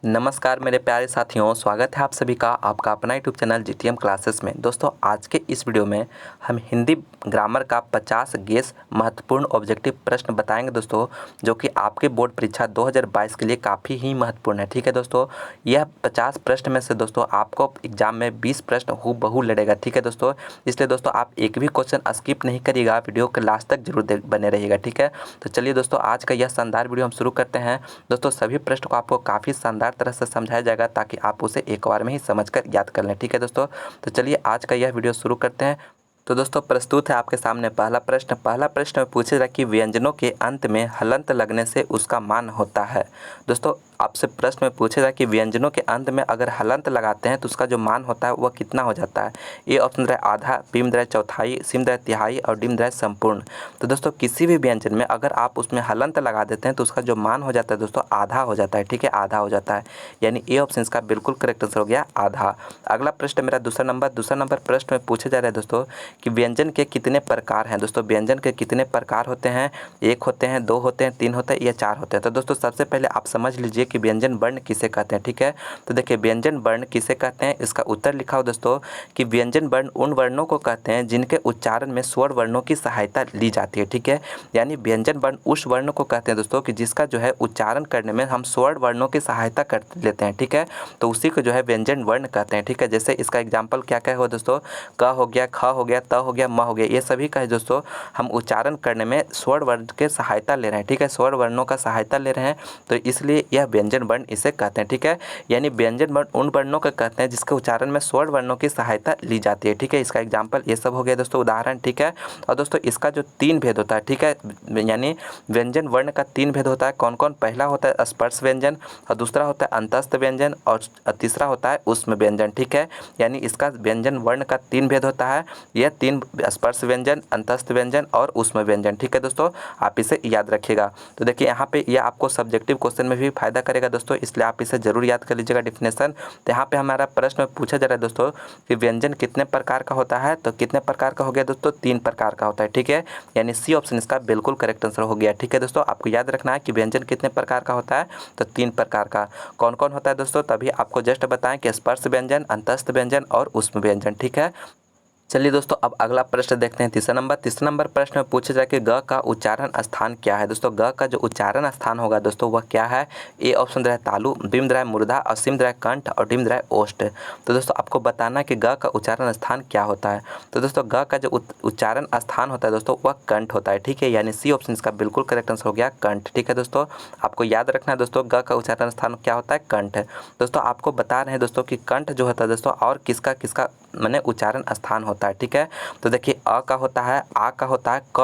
नमस्कार मेरे प्यारे साथियों, स्वागत है आप सभी का आपका अपना यूट्यूब चैनल जीटीएम क्लासेस में। दोस्तों आज के इस वीडियो में हम हिंदी ग्रामर का 50 गेस महत्वपूर्ण ऑब्जेक्टिव प्रश्न बताएंगे दोस्तों, जो कि आपके बोर्ड परीक्षा 2022 के लिए काफ़ी ही महत्वपूर्ण है। ठीक है दोस्तों, यह 50 प्रश्न में से दोस्तों आपको एग्जाम में 20 प्रश्न हूबहू लड़ेगा। ठीक है दोस्तों, इसलिए दोस्तों आप एक भी क्वेश्चन स्किप नहीं करिएगा, वीडियो के लास्ट तक जरूर बने रहिएगा। ठीक है, तो चलिए दोस्तों आज का यह शानदार वीडियो हम शुरू करते हैं। दोस्तों सभी प्रश्न को आपको काफ़ी शानदार तरह से समझाया जाएगा ताकि आप उसे एक बार में ही समझकर याद कर लें। ठीक है दोस्तों, तो चलिए आज का यह वीडियो शुरू करते हैं। तो दोस्तों प्रस्तुत है आपके सामने पहला प्रश्न में पूछेगा कि व्यंजनों के अंत में हलंत लगने से उसका मान होता है। दोस्तों आपसे प्रश्न में पूछेगा कि व्यंजनों के अंत में अगर हलंत लगाते हैं तो उसका जो मान होता है वह कितना हो जाता है। ए ऑप्शन रहे आधा, बी में रहे चौथाई, सी में रहे तिहाई और डी में रहे संपूर्ण। तो दोस्तों किसी भी व्यंजन में अगर आप उसमें हलंत लगा देते हैं तो उसका जो मान हो जाता है दोस्तों आधा हो जाता है। ठीक है, आधा हो जाता है, यानी ए ऑप्शन इसका बिल्कुल करेक्ट आंसर हो गया आधा। अगला प्रश्न मेरा दूसरा नंबर प्रश्न में पूछा जा रहा है दोस्तों कि व्यंजन के कितने प्रकार हैं। दोस्तों व्यंजन के कितने प्रकार होते हैं, एक होते हैं, दो होते हैं, तीन होते हैं या चार होते हैं। तो दोस्तों सबसे पहले आप समझ लीजिए कि व्यंजन वर्ण किसे कहते हैं। ठीक है, तो देखिए व्यंजन वर्ण किसे कहते हैं, इसका उत्तर लिखा हो दोस्तों कि व्यंजन वर्ण उन वर्णों को कहते हैं जिनके उच्चारण में स्वर वर्णों की सहायता ली जाती है। ठीक है, यानी व्यंजन वर्ण उस वर्ण को कहते हैं दोस्तों कि जिसका जो है उच्चारण करने में हम स्वर वर्णों की सहायता कर लेते हैं। ठीक है, तो उसी को जो है व्यंजन वर्ण कहते हैं। ठीक है, जैसे इसका एग्जाम्पल क्या क्या हो दोस्तों, क हो गया, ख हो गया, त हो गया, म हो गया, ये सभी का है दोस्तों हम उच्चारण करने में स्वर वर्ण के सहायता ले रहे हैं। ठीक है, स्वर वर्णों का सहायता ले रहे हैं तो इसलिए यह व्यंजन वर्ण इसे कहते हैं। ठीक है, यानी व्यंजन वर्ण उन वर्णों को कहते हैं जिसके उच्चारण में स्वर वर्णों की सहायता ली जाती है। ठीक है, इसका एग्जाम्पल ये सब हो गया दोस्तों, उदाहरण। ठीक है, और दोस्तों इसका जो तीन भेद होता है, ठीक है, यानी व्यंजन वर्ण का तीन भेद होता है। कौन कौन, पहला होता है स्पर्श व्यंजन, और दूसरा होता है अंतस्थ व्यंजन, और तीसरा होता है ऊष्म व्यंजन। ठीक है, यानी इसका व्यंजन वर्ण का तीन भेद होता है, यह तीन स्पर्श व्यंजन, अंतस्थ व्यंजन और ऊष्म व्यंजन। ठीक है दोस्तों, आप इसे याद रखिएगा। तो देखिए यहाँ पे यह आपको सब्जेक्टिव क्वेश्चन में भी फायदा करेगा दोस्तों, इसलिए आप इसे जरूर याद कर लीजिएगा डेफिनेशन। तो यहाँ पे हमारा प्रश्न में पूछा जा रहा है दोस्तों कि व्यंजन कितने प्रकार का होता है, तो कितने प्रकार का हो गया दोस्तों, तीन प्रकार का होता है। ठीक है, यानी सी ऑप्शन इसका बिल्कुल करेक्ट आंसर हो गया। ठीक है दोस्तों, आपको याद रखना है कि व्यंजन कितने प्रकार का होता है, तो तीन प्रकार का। कौन कौन होता है दोस्तों, तभी आपको जस्ट बताएं कि स्पर्श व्यंजन, अंतस्थ व्यंजन और ऊष्म व्यंजन। ठीक है, चलिए दोस्तों अब अगला प्रश्न देखते हैं। तीसरा नंबर प्रश्न में पूछा जाए कि ग का उच्चारण स्थान क्या है। दोस्तों ग का जो उच्चारण स्थान होगा दोस्तों वह क्या है। ए ऑप्शन रहे तालु, बी में रहे मूर्धा, और सी में रहे कंठ और डी में रहे ओष्ठ। तो दोस्तों आपको बताना है कि ग का उच्चारण स्थान क्या होता है। तो दोस्तों ग का जो उच्चारण स्थान होता है दोस्तों वह कंठ होता है। ठीक है, यानी सी ऑप्शन इसका बिल्कुल करेक्ट आंसर हो गया कंठ। ठीक है दोस्तों, आपको याद रखना है दोस्तों ग का उच्चारण स्थान क्या होता है, कंठ। दोस्तों आपको बता रहे हैं दोस्तों कि कंठ जो होता है दोस्तों और किसका किसका माने उच्चारण स्थान होता है। ठीक है, तो देखिए अ का होता है, आ का होता है, क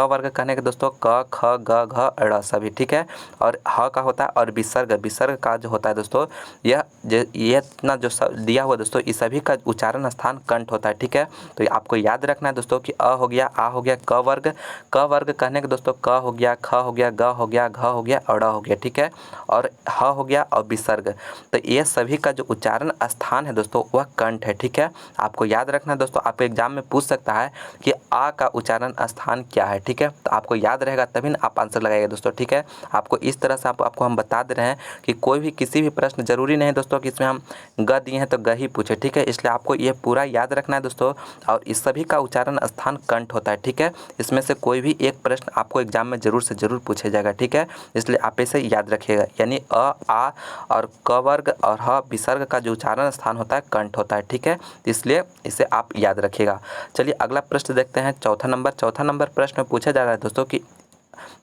वर्ग कहने के दोस्तों क ख ग घ ड़ सभी। ठीक है, और ह का होता है, और विसर्ग का जो होता है दोस्तों यह इतना जो दिया हुआ दोस्तों इस सभी का उच्चारण स्थान कंठ होता है। ठीक है, तो आपको याद रखना है दोस्तों कि अ हो गया, आ हो गया, क वर्ग कहने के दोस्तों क हो गया, ख हो गया, ग हो गया, घ हो गया, अड़ हो गया। ठीक है, और ह हो गया और विसर्ग, तो ये सभी का जो उच्चारण स्थान है दोस्तों वह कंठ है। ठीक है, आपको याद रखना है दोस्तों, आपको एग्जाम में पूछ सकता है कि आ का उच्चारण स्थान क्या है। ठीक है, तो आपको याद रहेगा तभी ना आप आंसर लगाइएगा दोस्तों। ठीक है, आपको इस तरह से आपको हम बता दे रहे हैं कि कोई भी किसी भी प्रश्न जरूरी नहीं दोस्तों कि इसमें हम ग दिए हैं तो ग ही पूछे। ठीक है, इसलिए आपको ये पूरा याद रखना है दोस्तों, और इस सभी का उच्चारण स्थान कंठ होता है। ठीक है, इसमें से कोई भी एक प्रश्न आपको एग्जाम में जरूर से जरूर पूछा जाएगा। ठीक है, इसलिए आप इसे याद रखिएगा, यानी अ, आ और क वर्ग और ह विसर्ग का जो उच्चारण स्थान होता है कंठ होता है। ठीक है, इसलिए इसे आप याद रखिएगा। चलिए अगला प्रश्न देखते हैं। चौथा नंबर प्रश्न में पूछा जा रहा है दोस्तों कि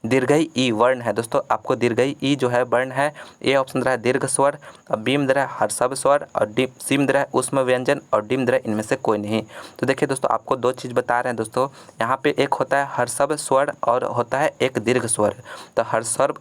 दीर्घई ई वर्ण है। दोस्तों आपको दीर्घई ई जो है वर्ण है, ए ऑप्शन रहा है दीर्घ स्वर, बी में रहा है हर्षव स्वर, और डी सी में रहा है ऊष्म व्यंजन, और डी में रहा है इनमें से कोई नहीं। तो देखिए दोस्तों आपको दो चीज़ बता रहे हैं दोस्तों, यहाँ पे एक होता है हर्षव स्वर और होता है एक दीर्घ स्वर। तो हर्षव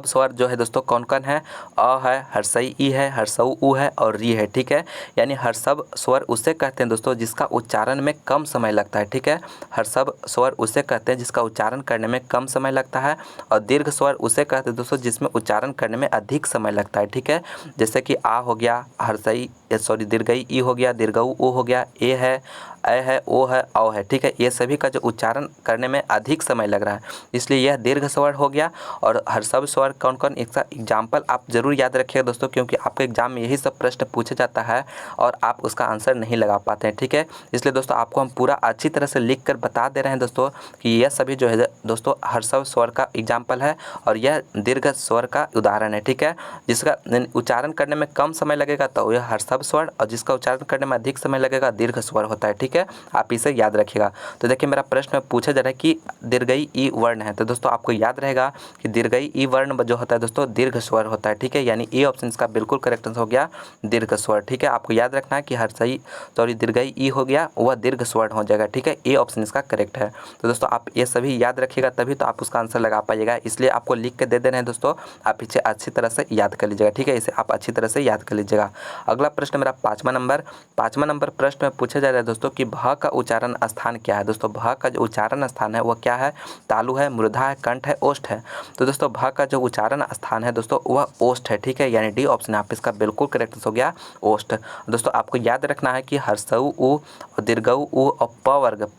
स्वर जो है दोस्तों कौन कौन है, अ है, हर्षई ई है, हर्षऊ उ है और री है। ठीक है, यानी हर्षव स्वर उसे कहते हैं दोस्तों जिसका उच्चारण में कम समय लगता है। ठीक है, हर्षव स्वर उसे कहते हैं जिसका उच्चारण करने में कम समय लगता है, और दीर्घ स्वर उसे कहते हैं दोस्तों जिसमें उच्चारण करने में अधिक समय लगता है। ठीक है, जैसे कि आ हो गया, हर्षई दीर्घई ई हो गया, दीर्घऊ उ हो गया, ए है, अ है, ओ है, औ है, ठीक है, ये सभी का जो उच्चारण करने में अधिक समय लग रहा है, इसलिए यह दीर्घ स्वर हो गया। और हर्षव स्वर कौन कौन, इसका एग्जाम्पल आप जरूर याद रखिएगा दोस्तों, क्योंकि आपके एग्जाम में यही सब प्रश्न पूछा जाता है और आप उसका आंसर नहीं लगा पाते हैं, ठीक है। इसलिए दोस्तों आपको हम पूरा अच्छी तरह से लिख कर बता दे रहे हैं दोस्तों कि यह सभी जो है दोस्तों हर्षव स्वर का एग्जाम्पल है और यह दीर्घ स्वर का उदाहरण है, ठीक है। जिसका उच्चारण करने में कम समय लगेगा तो यह हर्षव स्वर, और जिसका उच्चारण करने में अधिक समय लगेगा दीर्घ स्वर होता है, ठीक है। आप इसे याद रखिएगा। तो देखिए मेरा प्रश्न पूछा जा रहा है कि दीर्घई ई वर्ण है, तो दोस्तों आपको याद रहेगा कि दीर्घई ई वर्ण जो होता है दोस्तों दीर्घ स्वर होता है, ठीक है, यानी ए ऑप्शन इसका बिल्कुल करेक्ट आंसर हो गया दीर्घ स्वर, ठीक है। आपको याद रखना है कि दीर्घई ई हो गया वह दीर्घ स्वर हो जाएगा, ठीक है, ए ऑप्शन इसका करेक्ट है। तो दोस्तों आप ये सभी याद रखिएगा तभी तो आप उसका आंसर लगा पाइएगा, इसलिए आपको लिख के दे रहे हैं दोस्तों, आप इसे अच्छी तरह से याद कर लीजिएगा, ठीक है, इसे आप अच्छी तरह से याद कर लीजिएगा। अगला प्रश्न मेरा पाँचवा नंबर प्रश्न में पूछा जा रहा है दोस्तों कि भ का उच्चारण स्थान क्या है। दोस्तों भ का जो उच्चारण स्थान है वह क्या है, तालु है, मूर्धा है, कंठ है, ओष्ठ है। तो दोस्तों भ का जो उच्चारण स्थान है दोस्तों वह ओष्ठ है, ठीक है, यानी डी ऑप्शन आप इसका बिल्कुल करेक्ट हो गया ओष्ठ। दोस्तों आपको याद रखना है कि हर्षऊ उ और दीर्घऊ उ और प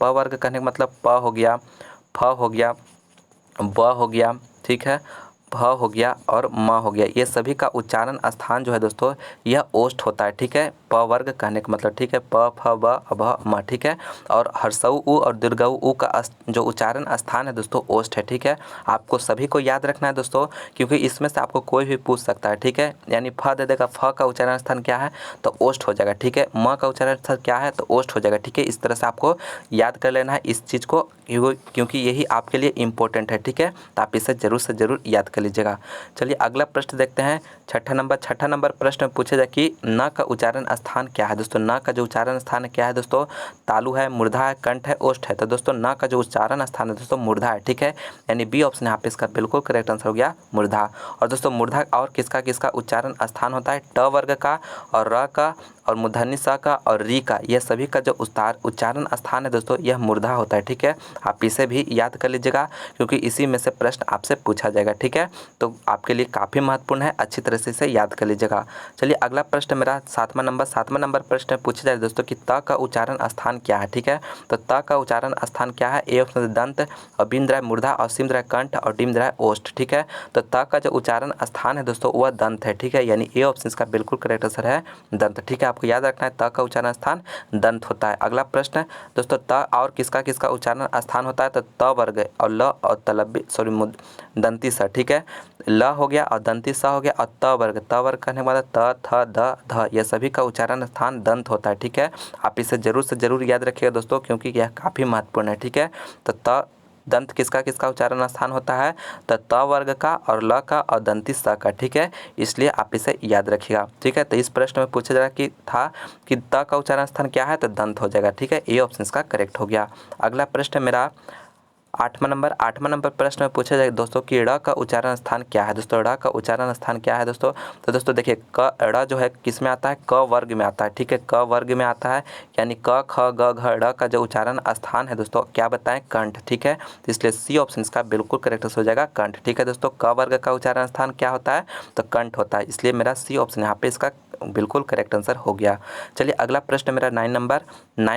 वर्ग कहने का मतलब प हो गया, फ हो गया, ब हो गया, ठीक है, भ हो गया और म हो गया, ये सभी का उच्चारण स्थान जो है दोस्तों यह ओष्ठ होता है, ठीक है, प वर्ग कहने का मतलब, ठीक है, प फ ब भ म, ठीक है। और हर्षऊ उ और दीर्घऊ उ का जो उच्चारण स्थान है दोस्तों ओष्ठ है, ठीक है। आपको सभी को याद रखना है दोस्तों, क्योंकि इसमें से आपको कोई भी पूछ सकता है, ठीक है, यानी फ दे देगा, फ का उच्चारण स्थान क्या है तो ओष्ठ हो जाएगा, ठीक है, म का उच्चारण स्थान क्या है तो ओष्ठ हो जाएगा, ठीक है। इस तरह से आपको याद कर लेना है इस चीज़ को, क्योंकि यही आपके लिए इम्पोर्टेंट है, ठीक है, तो आप इसे जरूर से जरूर याद कर लीजिएगा। चलिए अगला प्रश्न देखते हैं, छठा नंबर प्रश्न में पूछा जाए कि न का उच्चारण स्थान क्या है। दोस्तों न का जो उच्चारण स्थान क्या है दोस्तों, तालु है, मूर्धा है, कंठ है, ओष्ठ है। तो दोस्तों न का जो उच्चारण स्थान है दोस्तों मूर्धा है, ठीक है, यानी बी ऑप्शन यहाँ पे इसका बिल्कुल करेक्ट आंसर हो गया मूर्धा। और दोस्तों मूर्धा और किसका उच्चारण स्थान होता है, ट वर्ग का और र का और मूर्धन्य स का और री का, यह सभी का जो उच्चारण स्थान है दोस्तों यह मूर्धा होता है, ठीक है। आप इसे भी याद कर लीजिएगा, क्योंकि इसी में से प्रश्न आपसे पूछा जाएगा, ठीक है, तो आपके लिए काफ़ी महत्वपूर्ण है, अच्छी तरह से इसे याद कर लीजिएगा। चलिए अगला प्रश्न मेरा सातवां नंबर प्रश्न में पूछा जाए दोस्तों कि त का उच्चारण स्थान क्या है, ठीक है। तो त का उच्चारण स्थान क्या है, ए ऑप्शन दंत और बिंद राय मूर्धा और सिंध राय कंठ और डिम राय ओष्ठ, ठीक है। तो त का जो उच्चारण स्थान है दोस्तों वह दंत है, ठीक है, यानी ए ऑप्शन इसका बिल्कुल करेक्ट आंसर है दंत, ठीक है। आपको याद रखना है त का उच्चारण स्थान दंत होता है। अगला प्रश्न दोस्तों त और किसका उच्चारण स्थान होता है, तो त वर्ग और ल और तलबी दंती स, ठीक है, ल हो गया और दंती स हो गया और त वर्ग कहने के बाद त थ द ध, यह सभी का उच्चारण स्थान दंत होता है, ठीक है। आप इसे जरूर से जरूर याद रखिएगा दोस्तों, क्योंकि यह काफ़ी महत्वपूर्ण है, ठीक है। तो त दंत किसका उच्चारण स्थान होता है, तो त वर्ग का और ल का और दंती स का, ठीक है, इसलिए आप इसे याद रखिएगा, ठीक है। तो इस प्रश्न में पूछा जा रहा कि त का उच्चारण स्थान क्या है तो दंत हो जाएगा, ठीक है, ए ऑप्शन इसका करेक्ट हो गया। अगला प्रश्न मेरा आठवां नंबर प्रश्न में पूछा जाए दोस्तों कि ड़ का उच्चारण स्थान क्या है। दोस्तों ड़ का उच्चारण स्थान क्या है दोस्तों, तो दोस्तों देखिए ड़ जो है किस में आता है, क वर्ग में आता है, ठीक है, क वर्ग में आता है, यानी क ख ग घ ड़ का जो उच्चारण स्थान है दोस्तों क्या बताएं, कंठ, ठीक है। तो इसलिए सी ऑप्शन इसका बिल्कुल करेक्ट हो जाएगा कंठ, ठीक है दोस्तों। क वर्ग का उच्चारण स्थान क्या होता है तो कंठ होता है, इसलिए मेरा सी ऑप्शन यहाँ पे इसका बिल्कुल करेक्ट आंसर हो गया। चलिए अगला प्रश्न मेरा 9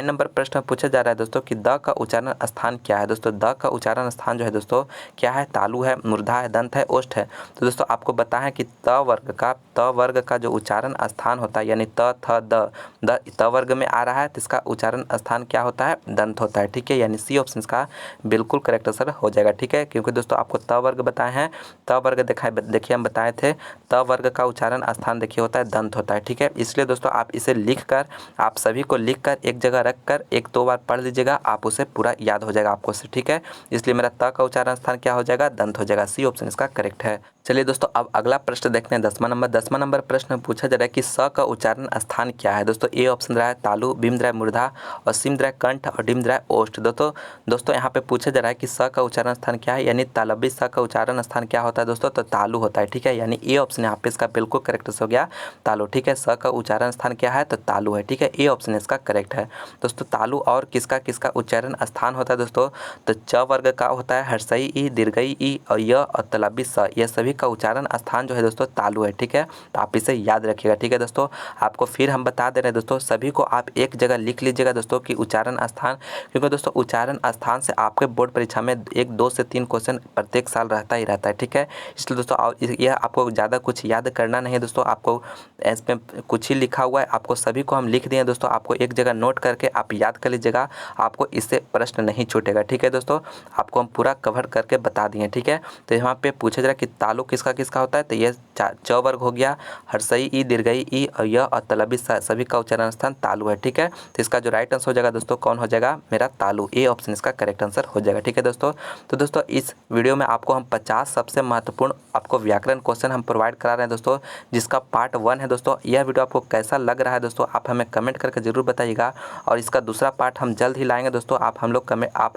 नंबर प्रश्न में पूछा जा रहा है दोस्तों कि द का उच्चारण स्थान क्या है। दोस्तों द का उच्चारण स्थान जो है दोस्तों क्या है, तालु है, मूर्धा है, दंत है, ओष्ठ है। तो दोस्तों आपको बताएं कि त वर्ग का जो उच्चारण स्थान होता है, यानी त थ द त वर्ग में आ रहा है, तो इसका उच्चारण स्थान क्या होता है, दंत होता है, ठीक है, यानी सी ऑप्शन का बिल्कुल करेक्ट आंसर हो जाएगा, ठीक है। क्योंकि दोस्तों आपको त वर्ग बताए हैं, त वर्ग देखिए हम बताए थे, त वर्ग का उच्चारण स्थान देखिए होता है दंत होता है, ठीक है। इसलिए दोस्तों आप इसे लिखकर, आप सभी को लिखकर एक जगह रखकर एक दो बार पढ़ लीजिएगा, आप उसे पूरा याद हो जाएगा आपको, ठीक है। इसलिए मेरा त का उच्चारण स्थान क्या हो जाएगा, दंत हो जाएगा, सी ऑप्शन इसका करेक्ट है। चलिए दोस्तों अब अगला प्रश्न देखते हैं 10वां नंबर प्रश्न में पूछा जा रहा है कि स का उच्चारण स्थान क्या है। दोस्तों ए ऑप्शन रहा है तालु, बिंद राय मूर्धा और सिंध राय कंठ और डिम राय ओष्ठ। दोस्तों यहाँ पे पूछा जा रहा है कि स का उच्चारण स्थान क्या है, यानी तालबी स का उच्चारण स्थान क्या होता है दोस्तों, तो तालु होता है, ठीक है, यानी ए ऑप्शन यहाँ पे इसका बिल्कुल करेक्ट हो गया तालु, ठीक है। स का उच्चारण स्थान क्या है तो तालु है, ठीक है, ए ऑप्शन इसका करेक्ट है। दोस्तों तालु और किसका उच्चारण स्थान होता है दोस्तों, तो च वर्ग का होता है हर्षई ई, दीर्घई ई और य और तलबी स, यह सभी का उच्चारण स्थान जो है दोस्तों तालु है। ठीक है, तो आप इसे याद रखिएगा। ठीक है दोस्तों, आपको फिर हम बता दे रहे हैं दोस्तों, सभी को आप एक जगह लिख लीजिएगा दोस्तों कि उच्चारण स्थान, क्योंकि दोस्तों उच्चारण स्थान से आपके बोर्ड परीक्षा में 1, 2 से 3 क्वेश्चन प्रत्येक साल रहता ही रहता है। ठीक है, इसलिए दोस्तों यह आपको ज़्यादा कुछ याद करना नहीं है दोस्तों, आपको इसमें कुछ ही लिखा हुआ है, आपको सभी को हम लिख दिए दोस्तों, आपको एक जगह नोट करके आप याद कर लीजिएगा, आपको इससे प्रश्न नहीं छूटेगा। ठीक है दोस्तों, आपको हम पूरा कवर करके बता दिए। ठीक है, तो यहाँ पे पूछा जा रहा है कि तालु किसका किसका होता है, तो ये च वर्ग हो गया, हर्षई ई, दीर्घई ई और य और तलबी सभी का उच्चारण स्थान तालु है। ठीक है, तो इसका जो राइट आंसर हो जाएगा दोस्तों कौन हो जाएगा, मेरा तालु, ए ऑप्शन इसका करेक्ट आंसर हो जाएगा। ठीक है दोस्तों, तो दोस्तों इस वीडियो में आपको हम 50 सबसे महत्वपूर्ण आपको व्याकरण क्वेश्चन हम प्रोवाइड करा रहे हैं दोस्तों, जिसका पार्ट 1 है दोस्तों। यह वीडियो आपको कैसा लग रहा है दोस्तों, आप हमें कमेंट करके जरूर बताइएगा, और इसका दूसरा पार्ट हम जल्द ही लाएंगे दोस्तों। आप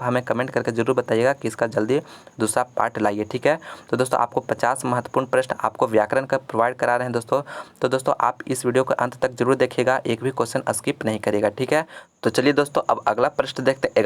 हमें कमेंट करके जरूर बताइएगा कि इसका जल्दी दूसरा पार्ट लाइए। ठीक है, तो दोस्तों आपको 50 महत्वपूर्ण प्रश्न आपको व्याकरण का प्रोवाइड करा रहे हैं दोस्तों, तो दोस्तों आप इस वीडियो को अंत तक जरूर देखिएगा, एक भी क्वेश्चन स्किप नहीं करिएगा। ठीक है, तो चलिए दोस्तों अब अगला प्रश्न देखते हैं।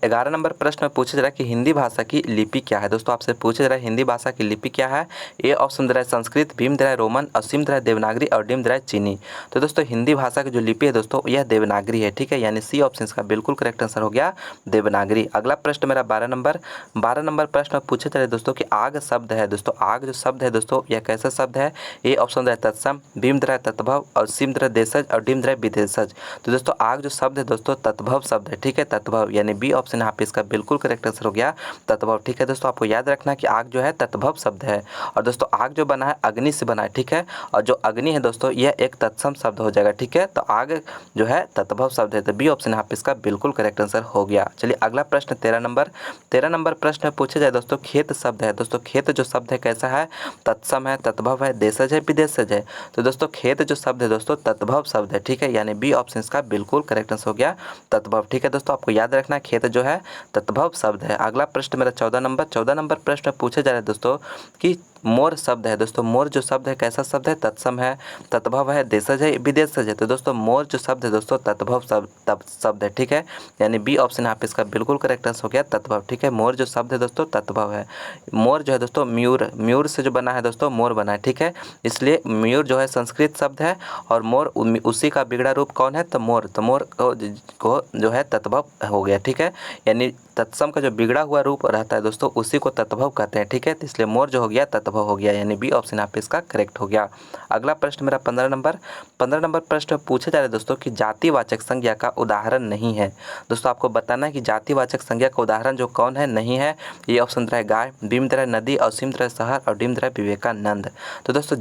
11 नंबर प्रश्न में पूछा जा रहा है कि हिंदी भाषा की लिपि क्या है। दोस्तों आपसे पूछा जा रहा है हिंदी भाषा की लिपि क्या है। ए ऑप्शन दे रहा है संस्कृत, बी में दे रहा है रोमन, और सी में दे रहा है देवनागरी, और डी में दे रहा है चीनी। तो दोस्तों हिंदी भाषा की जो लिपि है दोस्तों यह देवनागरी है। ठीक है, यानी सी ऑप्शन इसका बिल्कुल करेक्ट आंसर हो गया देवनागरी। अगला प्रश्न मेरा 12 नंबर प्रश्न में पूछा जा रहा है दोस्तों कि आग शब्द है दोस्तों, आग जो शब्द है दोस्तों यह कैसा शब्द है। ए ऑप्शन दे रहा है तत्सम, बी में दे रहा है तत्भव, और सी में दे रहा है देशज, और डी में दे रहा है विदेशज। तो दोस्तों आग जो शब्द है दोस्तों तत्भव शब्द है। ठीक है, तत्भव, यानी बी ऑप्शन यहाँ पे इसका बिल्कुल करेक्ट आंसर हो गया तत्भव। ठीक है दोस्तों, आपको याद रखना कि आग जो है तत्भव शब्द है, और दोस्तों आग जो बना है अग्नि से बना है। ठीक है, और जो अग्नि है दोस्तों यह एक तत्सम शब्द हो जाएगा। ठीक है, तो आग जो है तत्भव शब्द है, तो बी ऑप्शन यहाँ पे इसका बिल्कुल करेक्ट आंसर हो गया। चलिए अगला प्रश्न 13 नंबर प्रश्न में पूछा जाए दोस्तों खेत शब्द है। दोस्तों खेत जो शब्द है कैसा है, तत्सम है, तत्भव है, देशज है, विदेशज है। तो दोस्तों खेत जो शब्द है दोस्तों तत्भव शब्द है। ठीक है, यानी बी ऑप्शन इसका बिल्कुल करेक्ट आंसर हो गया तत्भव। ठीक है दोस्तों, आपको याद रखना है खेत जो है तत्भव शब्द है। अगला प्रश्न मेरा 14 नंबर प्रश्न में पूछा जा रहा है दोस्तों कि मोर शब्द है। दोस्तों मोर जो शब्द है कैसा शब्द है, तत्सम है, तत्भव है, देशज है, विदेशज है। तो दोस्तों मोर जो शब्द है दोस्तों तत्भव शब्द है। ठीक है, यानी बी ऑप्शन यहाँ पे इसका बिल्कुल करेक्ट आंसर हो गया तत्भव। ठीक है, मोर जो शब्द है दोस्तों तत्भव है। मोर जो है दोस्तों मयूर से जो बना है दोस्तों मोर बना है। ठीक है, इसलिए मयूर जो है संस्कृत शब्द है, और मोर उसी का बिगड़ा रूप कौन है, तो मोर को जो है तत्भव हो गया। ठीक है, यानी तत्सम का जो बिगड़ा हुआ रूप रहता है दोस्तों उसी को तत्भव कहते हैं। ठीक है, तो इसलिए मोर जो हो गया तत्भव हो गया, यानी बी ऑप्शन यहाँ पे इसका करेक्ट हो गया। अगला प्रश्न मेरा 15 नंबर प्रश्न में पूछा जा रहा है दोस्तों कि जातिवाचक संज्ञा का उदाहरण नहीं है। दोस्तों आपको बताना है कि जातिवाचक संज्ञा का उदाहरण जो कौन है नहीं है। ये ऑप्शन रहा है गाय, बी में रहा है नदी, और सी में रहा है शहर, और डी में रहा है विवेकानंद। तो दोस्तों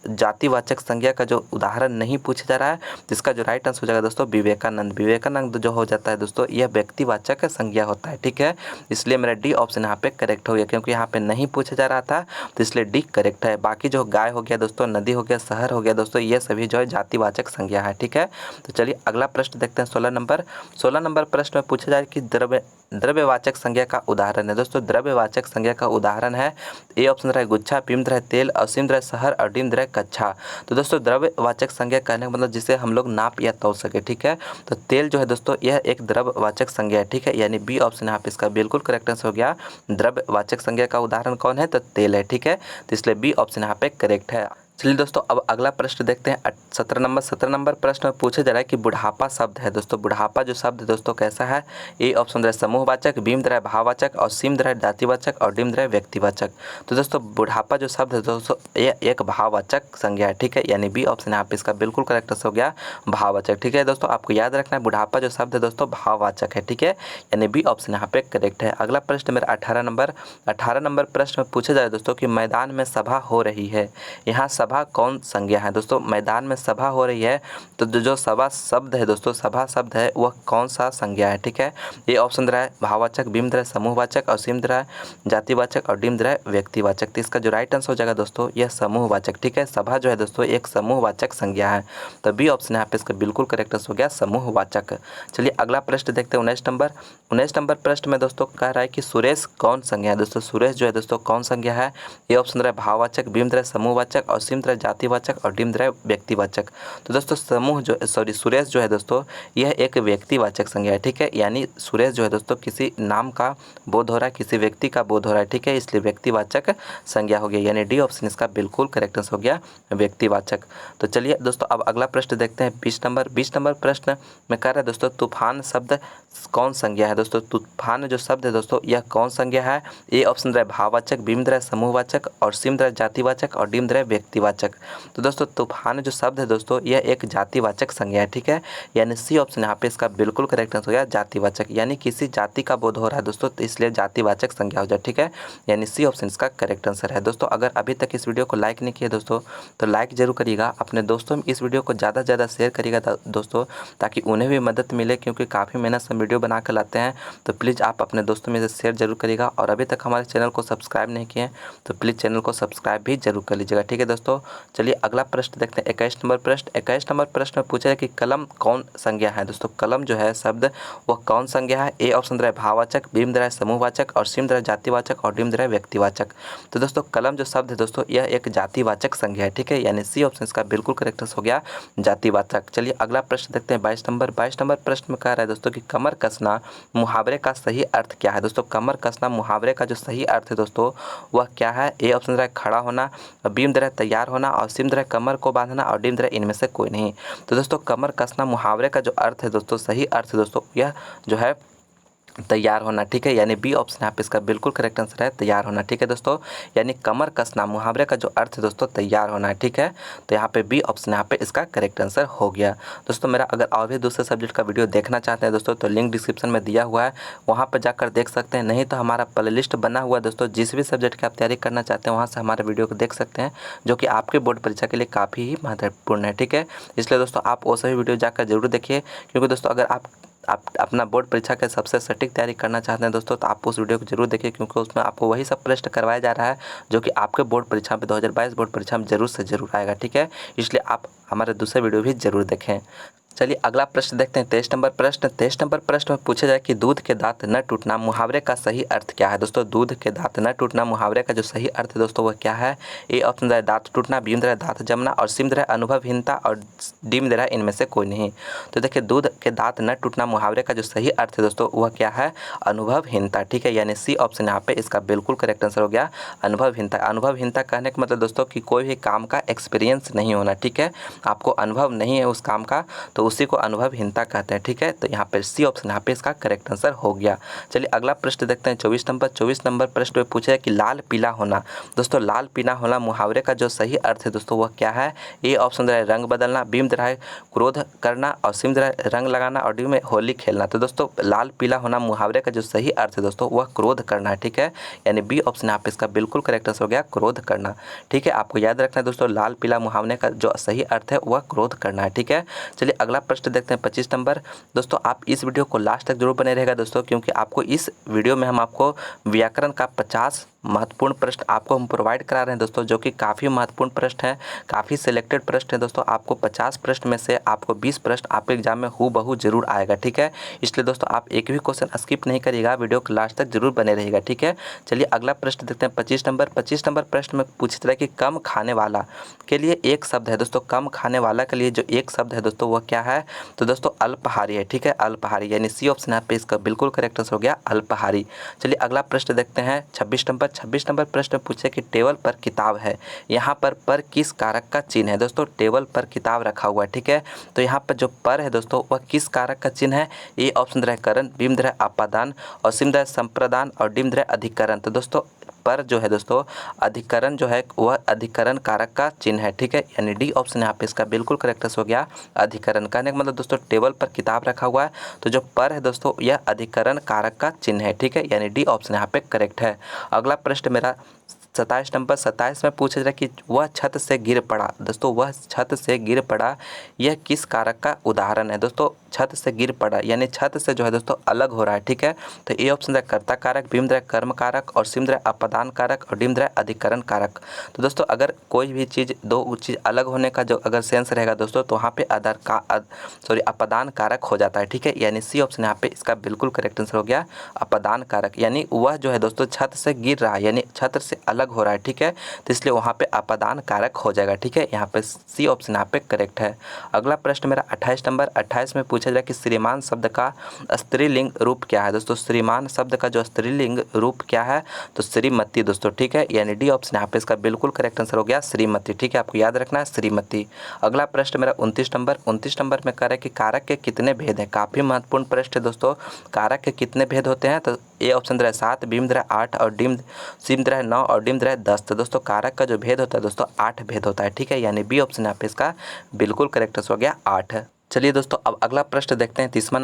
जातिवाचक संज्ञा का जो उदाहरण नहीं पूछा जा रहा है, जिसका जो राइट आंसर हो जाएगा दोस्तों विवेकानंद जो हो जाता है दोस्तों यह व्यक्तिवाचक संज्ञा होता है। ठीक है, इसलिए मेरा डी ऑप्शन यहाँ पे करेक्ट हो गया, क्योंकि यहाँ पे नहीं पूछा जा रहा था, तो इसलिए डी करेक्ट है। बाकी जो गाय हो गया दोस्तों, नदी हो गया, शहर हो गया दोस्तों, ये सभी जो है जातिवाचक संज्ञा है। ठीक है, तो चलिए अगला प्रश्न देखते हैं 16 नंबर प्रश्न में पूछा जाए कि द्रव्यवाचक संज्ञा का उदाहरण है। दोस्तों द्रव्यवाचक संज्ञा का उदाहरण है। ए ऑप्शन रहा है गुच्छा, बी में रहा है तेल, और सी में रहा है शहर, और डी में रहा है कच्छा। तो दोस्तों द्रव्यवाचक संज्ञा कहने का मतलब जिसे हम लोग नाप या तौल सके। ठीक है, तो तेल जो है दोस्तों यह एक द्रव्यवाचक संज्ञा है। ठीक है, यानी बी ऑप्शन यहाँ पे इसका बिल्कुल करेक्ट आंसर हो गया। द्रव्यवाचक संज्ञा का उदाहरण कौन है, तो तेल है। ठीक है, तो इसलिए बी ऑप्शन यहाँ पे करेक्ट है। चलिए दोस्तों अब अगला प्रश्न देखते हैं 17 नंबर प्रश्न में पूछा जा रहा है कि बुढ़ापा शब्द है। दोस्तों बुढ़ापा जो शब्द दोस्तों कैसा है। ए ऑप्शन दे रहा है समूहवाचक, बी में दे रहा है भाववाचक, और सी में दे रहा है जातिवाचक, और डी में दे रहा है व्यक्तिवाचक। तो दोस्तों बुढ़ापा जो शब्द है दोस्तों ये एक भाववाचक संज्ञा है। ठीक है, यानी बी ऑप्शन यहाँ पे इसका बिल्कुल करेक्ट हो गया भाववाचक। ठीक है दोस्तों, आपको याद रखना है बुढ़ापा जो शब्द है दोस्तों भाववाचक है। ठीक है, यानी बी ऑप्शन यहाँ पे करेक्ट है। अगला प्रश्न मेरा 18 नंबर प्रश्न में पूछा जाए दोस्तों कि मैदान में सभा हो रही है। यहाँ सभा कौन संज्ञा है। दोस्तों मैदान में सभा हो रही है, तो जो सभा शब्द है दोस्तों सभा शब्द है वह कौन सा संज्ञा है। ठीक है, ये ऑप्शन रहा है भाववाचक, बी में रहा है समूहवाचक, और सी में रहा है जातिवाचक, और डी में रहा है व्यक्तिवाचक। तो इसका जो राइट आंसर हो जाएगा दोस्तों यह समूहवाचक। ठीक है, सभा जो है दोस्तों एक समूहवाचक संज्ञा है, तो बी ऑप्शन यहाँ पे इसका बिल्कुल करेक्ट आंसर हो गया समूहवाचक। चलिए अगला प्रश्न देखते हैं 19 नंबर प्रश्न में दोस्तों कह रहा है कि सुरेश कौन संज्ञा है। दोस्तों सुरेश जो है दोस्तों कौन संज्ञा है। ये ऑप्शन रहा है भाववाचक, बी में रहा है समूहवाचक, और सी असीम तरह जातिवाचक और डिम तरह व्यक्तिवाचक। तो दोस्तों सुरेश जो है दोस्तों यह एक व्यक्तिवाचक संज्ञा है, ठीक है। यानी सुरेश जो है दोस्तों किसी नाम का बोध हो रहा है, किसी व्यक्ति का बोध हो रहा है, ठीक है, इसलिए व्यक्तिवाचक संज्ञा हो गया। यानी डी ऑप्शन इसका बिल्कुल करेक्ट आंसर हो गया, व्यक्तिवाचक। तो चलिए दोस्तों अब अगला प्रश्न देखते हैं। 20 नंबर प्रश्न में कह रहा है दोस्तों तूफान शब्द कौन संज्ञा है। दोस्तों तूफान जो शब्द है दोस्तों यह कौन संज्ञा है। ए ऑप्शन रहा भाववाचक, बी में रहा समूहवाचक और सी में रहा जातिवाचक और डी में रहा व्यक्तिवाचक। तो दोस्तों तूफान जो शब्द है दोस्तों यह एक जातिवाचक संज्ञा है, ठीक है। यानी सी ऑप्शन यहाँ पे इसका बिल्कुल करेक्ट आंसर हो गया, जातिवाचक। यानी किसी जाति का बोध हो रहा है दोस्तों तो इसलिए जातिवाचक संज्ञा हो जाए, ठीक है। यानी सी ऑप्शन इसका करेक्ट आंसर है। दोस्तों अगर अभी तक इस वीडियो को लाइक नहीं किया दोस्तों तो लाइक जरूर करिएगा, अपने दोस्तों में इस वीडियो को ज़्यादा से ज़्यादा शेयर करिएगा दोस्तों, ताकि उन्हें भी मदद मिले, क्योंकि काफ़ी मेहनत से वीडियो बना कर लाते हैं। तो प्लीज़ आप अपने दोस्तों में से शेयर जरूर करिएगा, और अभी तक हमारे चैनल को सब्सक्राइब नहीं किए तो प्लीज़ चैनल को सब्सक्राइब भी जरूर कर लीजिएगा, ठीक है दोस्तों। चलिए अगला प्रश्न देखते हैं। 21 नंबर प्रश्न। 21 नंबर प्रश्न में पूछा है कि कलम कौन संज्ञा है। दोस्तों कलम जो है शब्द वह कौन संज्ञा है। ए ऑप्शन रहा भाववाचक, बी में रहा समूहवाचक और सी में रहा जातिवाचक और डी में रहा व्यक्तिवाचक। तो दोस्तों कलम जो शब्द है दोस्तों यह एक जातिवाचक संज्ञा है, ठीक है। यानी सी ऑप्शन इसका बिल्कुल करेक्ट हो गया, जातिवाचक। चलिए अगला प्रश्न देखते हैं। 22 नंबर प्रश्न में कह रहा है दोस्तों कि कमर कसना मुहावरे का सही अर्थ क्या है। दोस्तों कमर कसना मुहावरे का जो सही अर्थ है दोस्तों वह क्या है। ए ऑप्शन रहा खड़ा होना, बी में रहा तैयार होना और सी में रहा कमर को बांधना और डी में रहा इनमें से कोई नहीं। तो दोस्तों कमर कसना मुहावरे का जो अर्थ है दोस्तों, सही अर्थ है दोस्तों यह जो है तैयार होना, ठीक है। यानी बी ऑप्शन यहाँ पे इसका बिल्कुल करेक्ट आंसर है, तैयार होना, ठीक है दोस्तों। यानी कमर कसना मुहावरे का जो अर्थ है दोस्तों तैयार होना है, ठीक है। तो यहाँ पे बी ऑप्शन यहाँ पे इसका करेक्ट आंसर हो गया। दोस्तों मेरा अगर और भी दूसरे सब्जेक्ट का वीडियो देखना चाहते हैं दोस्तों तो लिंक डिस्क्रिप्शन में दिया हुआ है, वहाँ पर जाकर देख सकते हैं। नहीं तो हमारा प्ले लिस्ट बना हुआ है दोस्तों, जिस भी सब्जेक्ट की आप तैयारी करना चाहते हैं वहाँ से हमारे वीडियो को देख सकते हैं, जो कि आपके बोर्ड परीक्षा के लिए काफ़ी ही महत्वपूर्ण है, ठीक है। इसलिए दोस्तों आप वो सभी वीडियो जाकर जरूर देखिए, क्योंकि दोस्तों अगर आप अपना बोर्ड परीक्षा के सबसे सटीक तैयारी करना चाहते हैं दोस्तों तो आप उस वीडियो को जरूर देखिए, क्योंकि उसमें आपको वही सब प्रश्न करवाया जा रहा है जो कि आपके बोर्ड परीक्षा में 2022 बोर्ड परीक्षा में जरूर से जरूर आएगा, ठीक है। इसलिए आप हमारे दूसरे वीडियो भी जरूर देखें। चलिए अगला प्रश्न देखते हैं। 23 नंबर प्रश्न। 23 नंबर प्रश्न में पूछा जाए कि दूध के दांत न टूटना मुहावरे का सही अर्थ क्या है। दोस्तों दूध के दांत न टूटना मुहावरे का जो सही अर्थ है दोस्तों वह क्या है। ए ऑप्शन रहा दांत टूटना, बी में रहा दांत जमना और सी में रहा अनुभवहीनता और डी में रहा इनमें से कोई नहीं। तो देखिए दूध के दांत न टूटना मुहावरे का जो सही अर्थ है दोस्तों वह क्या है, अनुभवहीनता, ठीक है। यानी सी ऑप्शन यहाँ पे इसका बिल्कुल करेक्ट आंसर हो गया, अनुभवहीनता। अनुभवहीनता कहने का मतलब दोस्तों कि कोई भी काम का एक्सपीरियंस नहीं होना, ठीक है। आपको अनुभव नहीं है उस काम का तो उसी को अनुभवहीनता कहते हैं, ठीक है। तो यहाँ पे सी ऑप्शन यहाँ पे इसका करेक्ट आंसर हो गया। चलिए अगला प्रश्न देखते हैं। 24 नंबर प्रश्न में पूछा है कि लाल पीला होना। दोस्तों लाल पीला होना मुहावरे का जो सही अर्थ है दोस्तों वह क्या है। ए ऑप्शन रहा रंग बदलना, बी में रहा क्रोध करना और सी में रहा रंग लगाना और डी में होली खेलना। तो दोस्तों लाल पीला होना मुहावरे का जो सही अर्थ है दोस्तों वह क्रोध करना है, ठीक है। यानी बी ऑप्शन यहाँ पे इसका बिल्कुल करेक्ट आंसर हो गया, क्रोध करना, ठीक है। आपको याद रखना है दोस्तों लाल पीला मुहावरे का जो सही अर्थ है वह क्रोध करना है, ठीक है। चलिए अगला प्रश्न देखते हैं। 25 नंबर। दोस्तों आप इस वीडियो को लास्ट तक जरूर बने रहेगा दोस्तों, क्योंकि आपको इस वीडियो में हम आपको व्याकरण का 50 महत्वपूर्ण प्रश्न आपको हम प्रोवाइड करा रहे हैं दोस्तों, जो कि काफ़ी महत्वपूर्ण प्रश्न है, काफ़ी सिलेक्टेड प्रश्न है दोस्तों। आपको 50 प्रश्न में से आपको 20 प्रश्न आपके एग्जाम में हूबहू जरूर आएगा, ठीक है। इसलिए दोस्तों आप एक भी क्वेश्चन स्किप नहीं करिएगा, वीडियो को लास्ट तक जरूर बने रहेगा, ठीक है। चलिए अगला प्रश्न देखते हैं। 25 नंबर। 25 नंबर प्रश्न में पूछता है कि कम खाने वाला के लिए एक शब्द है दोस्तों, कम खाने वाला के लिए जो एक शब्द है दोस्तों वह क्या है। तो दोस्तों अल्पाहारी है, ठीक है, अल्पाहारी। यानी सी ऑप्शन यहाँ पे इसका बिल्कुल करेक्ट आंसर हो गया, अल्पाहारी। चलिए अगला प्रश्न देखते हैं। 26 नंबर। 26 नंबर प्रश्न पूछे कि टेबल पर किताब है, यहाँ पर किस कारक का चिन्ह है। दोस्तों टेबल पर किताब रखा हुआ है, ठीक है। तो यहाँ पर जो पर है दोस्तों वह किस कारक का चिन्ह है। ए ऑप्शन रहा करण, बी में रहा अपादान और सी में रहा संप्रदान और डी में रहा अधिकरण। तो दोस्तों पर जो है दोस्तों अधिकरण जो है वह अधिकरण कारक का चिन्ह है, ठीक है। यानी डी ऑप्शन यहाँ पे इसका बिल्कुल करेक्ट हो गया, अधिकरण। कहने का मतलब दोस्तों टेबल पर किताब रखा हुआ है तो जो पर है दोस्तों यह अधिकरण कारक का चिन्ह है, ठीक है। यानी डी ऑप्शन यहाँ पे करेक्ट है। अगला प्रश्न मेरा 27 नंबर। 27 में पूछा जा रहा है कि वह छत से गिर पड़ा। दोस्तों वह छत से गिर पड़ा यह किस कारक का उदाहरण है। दोस्तों छत से गिर पड़ा, यानी छत से जो है दोस्तों अलग हो रहा है। ठीक है, तो ए ऑप्शन है कर्ता कारक, बी में है कर्म कारक और सी में है अपदान कारक और डी में है अधिकरण कारक। तो दोस्तों अगर कोई भी चीज़ दो चीज़ अलग होने का जो अगर सेंस रहेगा दोस्तों, तो वहाँ पे अपदान कारक हो जाता है। ठीक है, यानी सी ऑप्शन यहाँ पे इसका बिल्कुल करेक्ट आंसर हो गया अपदान कारक, यानी वह जो है दोस्तों छत से गिर रहा है, यानी छत से अलग हो रहा है। ठीक है, तो इसलिए वहाँ पे अपदान कारक हो जाएगा। ठीक है, यहाँ पे सी ऑप्शन यहाँ पे करेक्ट है। अगला प्रश्न मेरा 28 नंबर 28 में पूछा जाए कि श्रीमान शब्द का स्त्रीलिंग रूप क्या है। दोस्तों श्रीमान शब्द का जो स्त्रीलिंग रूप क्या है, तो श्रीमती दोस्तों। ठीक है, यानी डी ऑप्शन यहाँ पे इसका बिल्कुल करेक्ट आंसर हो गया श्रीमती। ठीक है, आपको याद रखना है श्रीमती। अगला प्रश्न मेरा 29 नंबर में कह रहा है कि कारक के कितने भेद हैं। काफ़ी महत्वपूर्ण प्रश्न है दोस्तों। कारक के कितने भेद होते हैं, तो ए ऑप्शन रहा 7, बी में रहा 8 और सी में रहा 9 और डी में रहा 10। तो दोस्तों कारक का जो भेद होता है दोस्तों 8 भेद होता है। ठीक है, यानी बी ऑप्शन यहाँ पे इसका बिल्कुल करेक्ट आंसर हो गया 8। चलिए दोस्तों अब अगला प्रश्न देखते हैं 30वां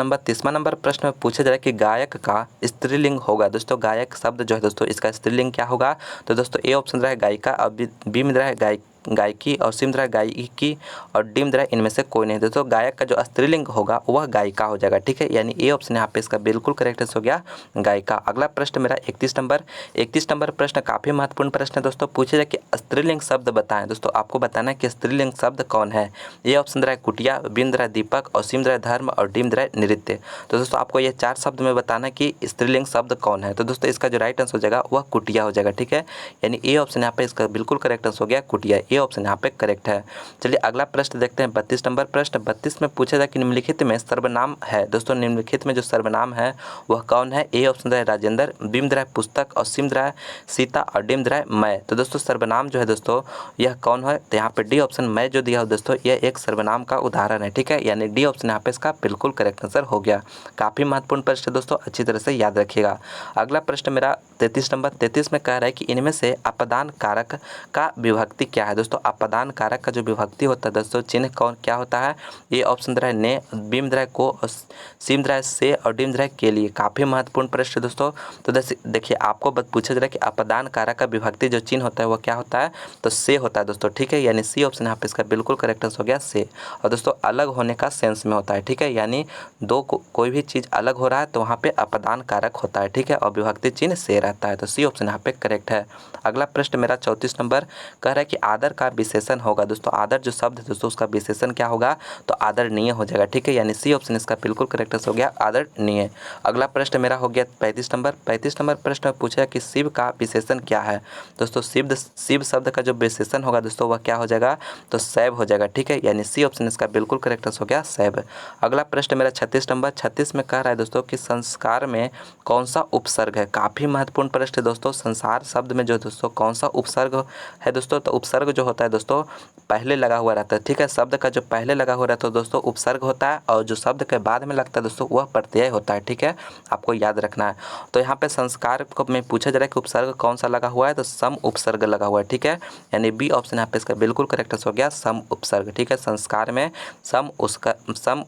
नंबर प्रश्न में पूछा जाए कि गायक का स्त्रीलिंग होगा। दोस्तों गायक शब्द जो है दोस्तों इसका स्त्रीलिंग क्या होगा, तो दोस्तों ए ऑप्शन रहा गायिका और बी में रहा गायकी और सी में रहा गायिकी और डी में रहा इनमें से कोई नहीं। दोस्तों गायक का जो स्त्रीलिंग होगा वह गायिका हो जाएगा। ठीक है, यानी ए ऑप्शन यहाँ पे इसका बिल्कुल करेक्ट आंसर हो गया गायिका। अगला प्रश्न मेरा 31 नंबर प्रश्न काफ़ी महत्वपूर्ण प्रश्न है दोस्तों। पूछे जाए कि स्त्रीलिंग शब्द बताएं। दोस्तों आपको बताना है कि स्त्रीलिंग शब्द कौन है। ए ऑप्शन रहा कुटिया, बी में रहा दीपक और सी में रहा धर्म और डी में रहा नृत्य। तो दोस्तों आपको ये 4 शब्द में बताना है कि स्त्रीलिंग शब्द कौन है। तो दोस्तों इसका जो राइट आंसर हो जाएगा वह कुटिया हो जाएगा। ठीक है, यानी ए ऑप्शन यहाँ पे इसका बिल्कुल करेक्ट आंसर हो गया कुटिया। ए ऑप्शन यहाँ पे करेक्ट है। चलिए अगला प्रश्न देखते हैं 32 नंबर प्रश्न। 32 में पूछा जाए कि निम्नलिखित में सर्वनाम है। दोस्तों निम्नलिखित में जो सर्वनाम है वह कौन है। ए ऑप्शन रहा राजेंद्र, बी में रहा पुस्तक और सी में रहा सीता और डी में रहा मैं। तो दोस्तों सर्वनाम जो है दोस्तों यह कौन है, तो यहाँ पे डी ऑप्शन मैं जो दिया हो दोस्तों यह एक सर्वनाम का उदाहरण है। ठीक है, यानी डी ऑप्शन यहाँ पे इसका बिल्कुल करेक्ट आंसर हो गया। काफ़ी महत्वपूर्ण प्रश्न दोस्तों, अच्छी तरह से याद रखिएगा। अगला प्रश्न मेरा 33 में कह रहा है कि इनमें से अपदान कारक का विभक्ति क्या है। दोस्तों अपदान कारक का जो विभक्ति होता है दोस्तों चिन्ह कौन क्या होता है। ये ऑप्शन रहा ने, बी में रहा को और सी में रहा से और डी में रहा के लिए। काफ़ी महत्वपूर्ण प्रश्न दोस्तों। तो देखिए आपको पूछा जा रहा है कि अपदान कारक का विभक्ति जो चिन्ह होता है वो क्या होता है, तो से होता है दोस्तों। ठीक है, यानी सी ऑप्शन यहाँ पे इसका बिल्कुल करेक्ट आंसर हो गया से। और दोस्तों अलग होने का सेंस में होता है। ठीक है, यानी कोई भी चीज़ अलग हो रहा है तो वहाँ पे अपदान कारक होता है। ठीक है, और विभक्ति चिन्ह से रहता है, तो सी ऑप्शन यहाँ पे करेक्ट है। अगला प्रश्न मेरा 34 नंबर कह रहा है कि आदर का विशेषण होगा। दोस्तों आदर जो शब्द है दोस्तों उसका विशेषण क्या होगा, तो आदरणीय हो जाएगा। ठीक है, यानी सी ऑप्शन इसका बिल्कुल करेक्ट हो गया आदरणीय। अगला प्रश्न मेरा हो गया 35 नंबर प्रश्न में पूछा कि शिव का विशेषण क्या है। दोस्तों शिव शब्द का जो विशेषण होगा दोस्तों वह क्या हो जाएगा, तो शैव हो जाएगा। ठीक है, यानी सी ऑप्शन इसका बिल्कुल करेक्ट हो गया शैव। अगला प्रश्न मेरा 36 में कह रहा है दोस्तों कि संस्कार में कौन सा उपसर्ग है। काफ़ी महत्वपूर्ण प्रश्न है दोस्तों। संसार शब्द में जो दोस्तों कौन सा उपसर्ग है दोस्तों, तो उपसर्ग जो होता है दोस्तों पहले लगा हुआ रहता है। ठीक है, शब्द का जो पहले लगा हुआ रहता है दोस्तों उपसर्ग होता है और जो शब्द के बाद में लगता है दोस्तों वह प्रत्यय होता है। ठीक है, आपको याद रखना है। तो यहाँ पे संस्कार को में पूछा जा रहा है कि उपसर्ग कौन सा लगा हुआ है, तो सम उपसर्ग लगा हुआ है। ठीक है, यानी बी ऑप्शन यहाँ पे इसका बिल्कुल करेक्ट हो गया सम उपसर्ग। ठीक है, संस्कार में सम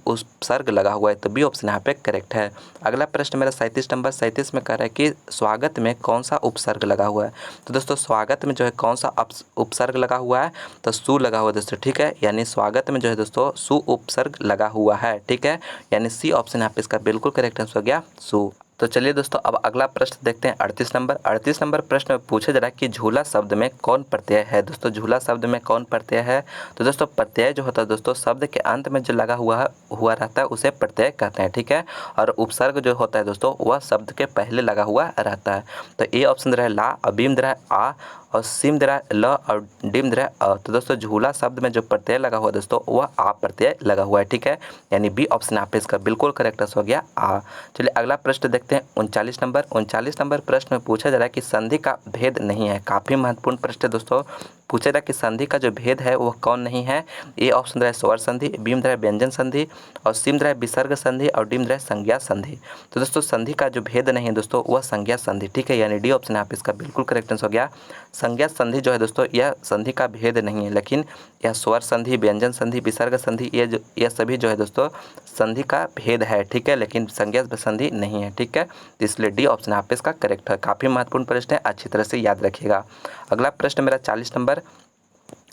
उपसर्ग लगा हुआ है, तो बी ऑप्शन यहाँ पे करेक्ट है। अगला प्रश्न मेरा 37 में कह रहा है कि स्वागत में कौन सा उपसर्ग लगा हुआ है। तो दोस्तों स्वागत में जो है कौन सा उपसर्ग लगा हुआ है, तो सु लगा हुआ है दोस्तों। ठीक है, यानी स्वागत में जो है दोस्तों सु उपसर्ग लगा हुआ है। ठीक है, यानी सी ऑप्शन यहाँ पे इसका बिल्कुल करेक्ट आंसर हो गया सु। तो चलिए दोस्तों अब अगला प्रश्न देखते हैं 38 नंबर प्रश्न में पूछा जा रहा है कि झूला शब्द में कौन प्रत्यय है। दोस्तों झूला शब्द में कौन प्रत्यय है, तो दोस्तों प्रत्यय जो होता है दोस्तों शब्द के अंत में जो लगा हुआ रहता है उसे प्रत्यय कहते हैं। ठीक है, और उपसर्ग जो होता है दोस्तों वह शब्द के पहले लगा हुआ रहता है। तो ए ऑप्शन रहा ला और बी में रहा आ और सी में रहा ल और डी में रहा अ। तो दोस्तों झूला शब्द में जो प्रत्यय लगा हुआ दोस्तों वह आ प्रत्यय लगा हुआ है। ठीक है, यानी बी ऑप्शन यहाँ पे इसका बिल्कुल करेक्ट हो गया आ। चलिए अगला प्रश्न देखते हैं 39 नंबर प्रश्न में पूछा जा रहा है कि संधि का भेद नहीं है। काफ़ी महत्वपूर्ण प्रश्न है दोस्तों। पूछा जा रहा है कि संधि का जो भेद है वह कौन नहीं है। ए ऑप्शन रहा स्वर संधि, बी में रहा व्यंजन संधि और सी में रहा विसर्ग संधि और डी में रहा संज्ञा संधि। तो दोस्तों संधि का जो भेद नहीं है दोस्तों वह संज्ञा संधि। ठीक है, यानी डी ऑप्शन यहाँ पे इसका बिल्कुल करेक्ट हो गया। संज्ञा संधि जो है दोस्तों यह संधि का भेद नहीं है, लेकिन यह स्वर संधि, व्यंजन संधि, विसर्ग संधि यह सभी जो है दोस्तों संधि का भेद है। ठीक है, लेकिन संज्ञा संधि नहीं है। ठीक है, इसलिए डी ऑप्शन यहाँ पे इसका करेक्ट है। काफ़ी महत्वपूर्ण प्रश्न है, अच्छी तरह से याद रखिएगा। अगला प्रश्न मेरा 40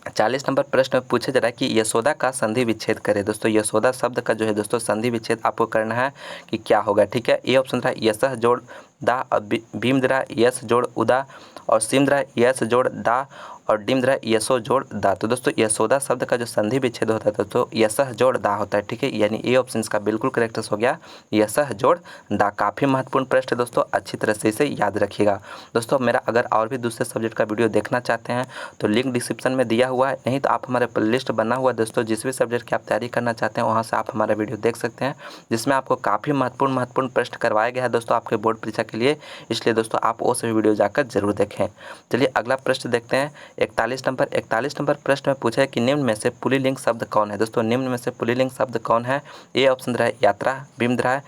40 नंबर प्रश्न में पूछा जा रहा है कि यशोदा का संधि विच्छेद करें। दोस्तों यशोदा शब्द का जो है दोस्तों संधि विच्छेद आपको करना है कि क्या होगा। ठीक है, ए ऑप्शन था यशः जोड़ दा और भीमद्रा यश जोड़ उदा और सिमद्रा यश जोड़ दा और डिमद्रा यशो जोड़ दा। तो दोस्तों यशोदा शब्द का जो संधि विच्छेद होता है दोस्तों यशः जोड़ दा होता है। ठीक है, यानी ए ऑप्शन इसका बिल्कुल करेक्ट हो गया, यशः जोड़ दा। काफ़ी महत्वपूर्ण प्रश्न है दोस्तों, अच्छी तरह से इसे याद रखिएगा। दोस्तों मेरा अगर और भी दूसरे सब्जेक्ट का वीडियो देखना चाहते हैं तो लिंक डिस्क्रिप्शन में दिया हुआ है, नहीं तो आप हमारे प्लेलिस्ट बना हुआ है दोस्तों, जिस भी सब्जेक्ट की आप तैयारी करना चाहते हैं वहाँ से आप हमारा वीडियो देख सकते हैं, जिसमें आपको काफ़ी महत्वपूर्ण प्रश्न करवाया गया है दोस्तों आपके बोर्ड परीक्षा के लिए। इसलिए दोस्तों आप वो सभी वीडियो जाकर जरूर देखें। चलिए अगला प्रश्न देखते हैं 41 नंबर प्रश्न में पूछा है कि निम्न में से पुल्लिंग शब्द कौन है। दोस्तों निम्न में से पुल्लिंग शब्द कौन है। ए ऑप्शन रहा है यात्रा, भीमद्रा है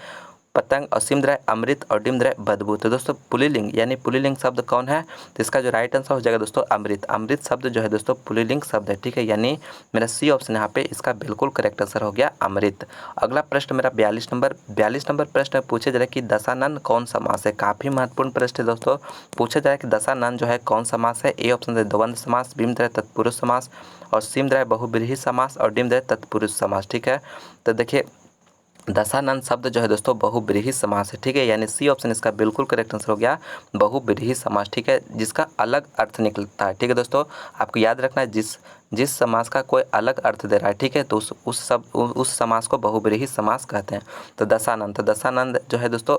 पतंग और सिमद्रा अमृत और डिमद्रा बदबू। तो दोस्तों पुल्लिंग यानी पुल्लिंग शब्द कौन है, तो इसका जो राइट आंसर हो जाएगा दोस्तों अमृत। अमृत शब्द जो है दोस्तों पुल्लिंग शब्द है। ठीक है, यानी मेरा सी ऑप्शन यहाँ पे इसका बिल्कुल करेक्ट आंसर हो गया अमृत। अगला प्रश्न मेरा 42 नंबर प्रश्न में पूछा जा रहा है कि दशानन कौन समास है। काफ़ी महत्वपूर्ण प्रश्न है दोस्तों, पूछा जा रहा है कि दशानन जो है कौन समास है। ए ऑप्शन है द्वंद्व समास, भीमद्रा तत्पुरुष समास और सिमद्रा बहुब्रीहि समास और डिमद्रा तत्पुरुष समास। ठीक है, तो देखिए दशानन शब्द जो है दोस्तों बहुब्रीहि समास है। ठीक है, यानी सी ऑप्शन इसका बिल्कुल करेक्ट आंसर हो गया बहुब्रीहि समास। ठीक है, जिसका अलग अर्थ निकलता है। ठीक है दोस्तों, आपको याद रखना है जिस समास का कोई अलग अर्थ दे रहा है, ठीक है, तो उस समास को बहुब्रीहि समास कहते हैं। तो दशानंद जो है दोस्तों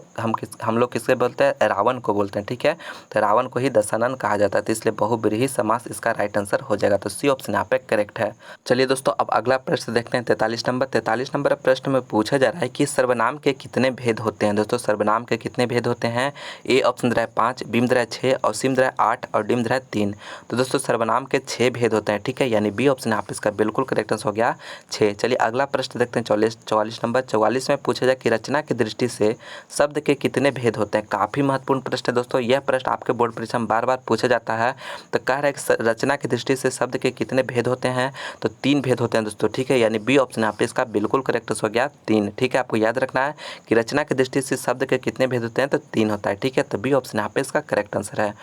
हम लोग किसके बोलते हैं, रावण को बोलते हैं। ठीक है, तो रावण को ही दशानंद कहा जाता है, तो इसलिए बहुब्रीहि समास इसका राइट आंसर हो जाएगा। तो सी ऑप्शन यहाँ पे करेक्ट है। चलिए दोस्तों अब अगला प्रश्न देखते हैं 43 नंबर प्रश्न में पूछा जा रहा है कि सर्वनाम के कितने भेद होते हैं। दोस्तों सर्वनाम के कितने भेद होते हैं। ए ऑप्शन रहा है 5, भीमद्रा 6 और सिमद्रा 8 और डिमद्रा 3। तो दोस्तों सर्वनाम के 6 भेद होते हैं। ठीक है, यानी बी ऑप्शन यहाँ पे इसका बिल्कुल करेक्ट आंसर हो गया 6। चलिए अगला प्रश्न देखते हैं 44 में पूछा जाए कि रचना की दृष्टि से शब्द के कितने भेद होते हैं। काफ़ी महत्वपूर्ण प्रश्न है दोस्तों, यह प्रश्न आपके बोर्ड परीक्षा में बार बार पूछा जाता है। तो कह रहा है कि रचना की दृष्टि से शब्द के कितने भेद होते हैं, तो 3 भेद होते हैं दोस्तों। ठीक है, यानी बी ऑप्शन यहाँ पे इसका बिल्कुल करेक्ट हो गया 3। ठीक है, आपको याद रखना है कि रचना की दृष्टि से शब्द के कितने भेद होते हैं, तो 3 होता है। ठीक है, तो बी ऑप्शन यहाँ पे इसका करेक्ट आंसर है।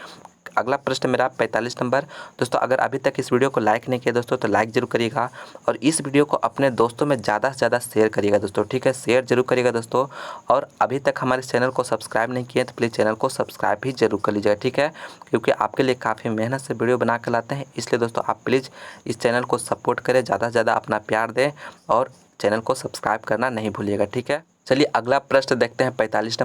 अगला प्रश्न मेरा 45 नंबर। दोस्तों अगर अभी तक इस वीडियो को लाइक नहीं किया दोस्तों तो लाइक जरूर करिएगा और इस वीडियो को अपने दोस्तों में ज़्यादा से ज़्यादा शेयर करिएगा दोस्तों। ठीक है, शेयर जरूर करिएगा दोस्तों। और अभी तक हमारे चैनल को सब्सक्राइब नहीं किए तो प्लीज़ चैनल को सब्सक्राइब भी जरूर कर लीजिएगा। ठीक है, क्योंकि आपके लिए काफ़ी मेहनत से वीडियो बना कर लाते हैं, इसलिए दोस्तों आप प्लीज़ इस चैनल को सपोर्ट करें, ज़्यादा से ज़्यादा अपना प्यार दें और चैनल को सब्सक्राइब करना नहीं भूलिएगा। ठीक है, चलिए अगला प्रश्न देखते हैं 45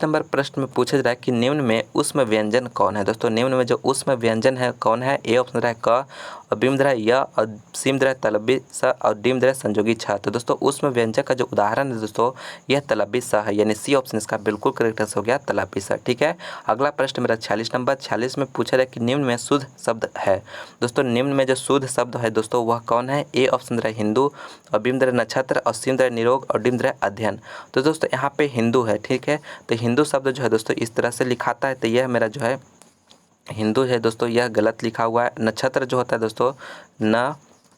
नंबर प्रश्न में पूछा जा रहा है कि निम्न में ऊष्म व्यंजन कौन है। दोस्तों निम्न में जो ऊष्म व्यंजन है कौन है। ए ऑप्शन रहा है क और भीमद्रा य और सिमद्रा तलबी स और डिमद्रा संजोगी छ। तो दोस्तों ऊष्म व्यंजन का जो उदाहरण है दोस्तों यह तलबी स है, यानी सी ऑप्शन इसका बिल्कुल करेक्ट आंसर हो गया तलबी स। ठीक है, अगला प्रश्न मेरा 46 में पूछा रहा है कि निम्न में शुद्ध शब्द है। दोस्तों निम्न में जो शुद्ध शब्द है दोस्तों वह कौन है। ए ऑप्शन रहा है हिंदू और भीमद्रा नक्षत्र और सिमद्रा निरोग और डिमद्रा अध्ययन। तो दोस्तों यहाँ पे हिंदू है। ठीक है, तो हिंदू शब्द जो है दोस्तों इस तरह से लिखाता है, तो यह मेरा जो है हिंदू है दोस्तों, यह गलत लिखा हुआ है। नक्षत्र जो होता है दोस्तों न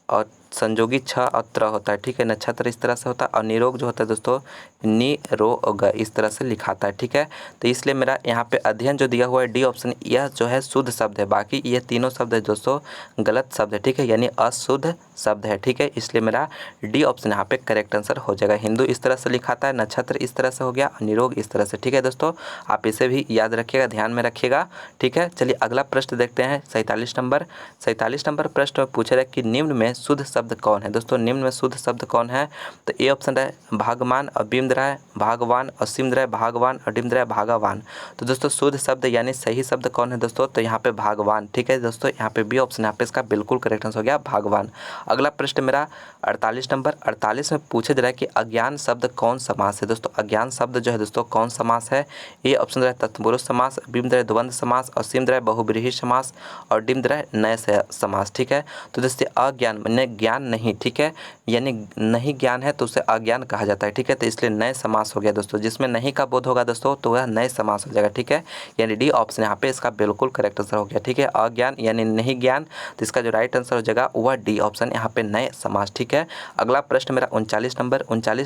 और संजोगी छ और त्र होता है। ठीक है, नक्षत्र इस तरह से होता है और निरोग जो होता है दोस्तों निरोग इस तरह से लिखाता है। ठीक है, तो इसलिए मेरा यहाँ पे अध्ययन जो दिया हुआ है डी ऑप्शन, यह जो है शुद्ध शब्द है, बाकी ये तीनों शब्द है दोस्तों गलत शब्द है। ठीक है, यानी अशुद्ध शब्द है। ठीक है, इसलिए मेरा डी ऑप्शन यहाँ पे करेक्ट आंसर हो जाएगा। हिंदू इस तरह से लिखाता है, नक्षत्र इस तरह से हो गया और निरोग इस तरह से। ठीक है दोस्तों, आप इसे भी याद रखिएगा, ध्यान में रखिएगा। ठीक है, चलिए अगला प्रश्न देखते हैं 47 नंबर प्रश्न में पूछा है कि निम्न में शुद्ध शब्द कौन है। दोस्तों निम्न में शुद्ध शब्द कौन है, तो ए ऑप्शन है भागमान और बिमद्रा है भागवान और सिमद्रा भागवान और डिमद्रा भागवान। तो दोस्तों शुद्ध शब्द यानी सही शब्द कौन है दोस्तों, तो यहाँ पे भागवान। ठीक है दोस्तों, यहाँ पे बी ऑप्शन यहाँ पे इसका बिल्कुल करेक्ट आंसर हो गया भागवान। अगला प्रश्न मेरा 48 में पूछा जा रहा है कि अज्ञान शब्द कौन समास है। दोस्तों अज्ञान शब्द जो है दोस्तों कौन समास है। ए ऑप्शन है तत्पुरुष समास, भीमद्रा द्वंद्व समास और सिमद्रा बहुब्रीहि समास और डिमद्रा नए समास। ठीक है, तो दोस्तों अज्ञान ज्ञान नहीं, ठीक है, यानी नहीं ज्ञान है तो उसे अज्ञान कहा जाता है, ठीक है। तो इसलिए नए समास हो गया दोस्तों, जिसमें नहीं का बोध होगा दोस्तों तो वह नए समास हो जाएगा, ठीक है। यानी डी ऑप्शन यहाँ पे इसका बिल्कुल करेक्ट आंसर हो गया, ठीक है। अज्ञान यानी नहीं ज्ञान, तो इसका जो राइट आंसर हो जाएगा वह डी ऑप्शन यहाँ पे नए समास, ठीक है। अगला प्रश्न मेरा 39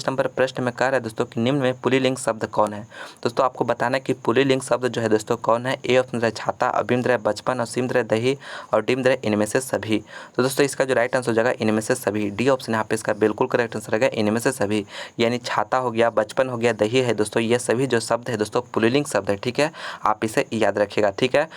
नंबर प्रश्न में कह रहा है दोस्तों कि निम्न में पुल्लिंग शब्द कौन है। दोस्तों आपको बताना है कि पुल्लिंग शब्द जो है दोस्तों कौन है। ए ऑप्शन है छाता, अभिंद्र है बचपन, असीमद्र है दही और डिम्द्र है इनमें से सभी। तो दोस्तों इसका जो राइट आंसर हो जाएगा इनमें से सभी, डी ऑप्शन यहाँ पे इसका बिल्कुल करेक्ट आंसर रहेगा इनमें से सभी। यानी छाता हो गया, बचपन हो गया, दही है दोस्तों, ये सभी जो शब्द है दोस्तों पुल्लिंग शब्द है, ठीक है। आप इसे याद रखिएगा, ठीक है।